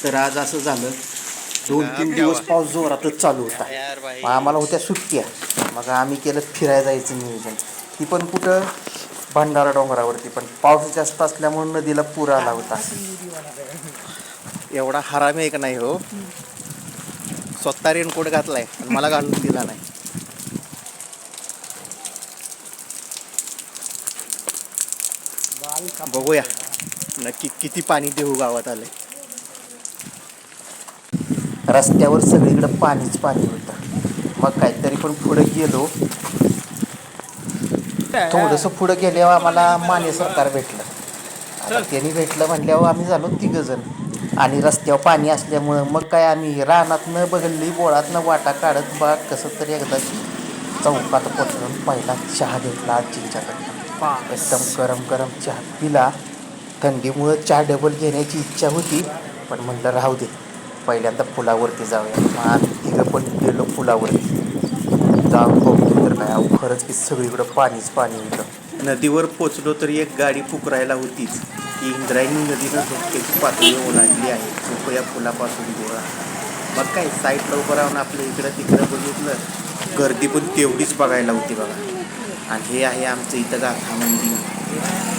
तर आज असं झालं, 2-3 दिवस पाऊस जोरातच चालू होता. मग आम्हाला होत्या सुट्ट्या, मग आम्ही केलं फिरायला जायचं नियोजन. ती पण कुठं, भंडारा डोंगरावरती. पण पाऊस जास्त असल्यामुळे नदीला पूर आला होता. एवढा हरामी आहे का नाही हो, स्वतः रेनकोट घातलाय आणि मला घालून दिला नाही. बघूया नक्की किती पाणी देऊ गावात आलंय. रस्त्यावर सगळीकडे पाणीच पाणी होतं. मग काहीतरी पण पुढे गेलो, थोडंसं पुढं गेल्यावर आम्हाला माने सरकार भेटलं. आता त्यांनी भेटलं म्हटल्यावर आम्ही झालो 3 जण. आणि रस्त्यावर पाणी असल्यामुळं मग काय आम्ही रानातनं बगल्ली बोळातनं वाटा काढत बा कसं तरी एकदा चौकात पोचून पहिला चहा घेतला आजींच्याकडनं. एकदम गरम गरम चहा पिला. थंडीमुळं चहा डबल घेण्याची इच्छा होती, पण म्हटलं राहू दे, पहिल्यांदा पुलावरती जाऊया. मग आम्ही 3 पण गेलो पुलावरती. जाऊन बघतो तर काय, अहो खरंच की सगळीकडं पाणीच पाणी होतं. नदीवर पोचलो तर एक गाडी पुकरायला होतीच की इंद्रायणी नदीनं धोक्याची पातळी ओलांडली आहे, कृपया पुलापासून दूर राहा. मग काय साईडला उभं राहून आपलं इकडं तिकडं बघितलं, गर्दी पण तेवढीच बघायला होती बघा. आणि हे आहे आमचं इथं गाथा मंदिर.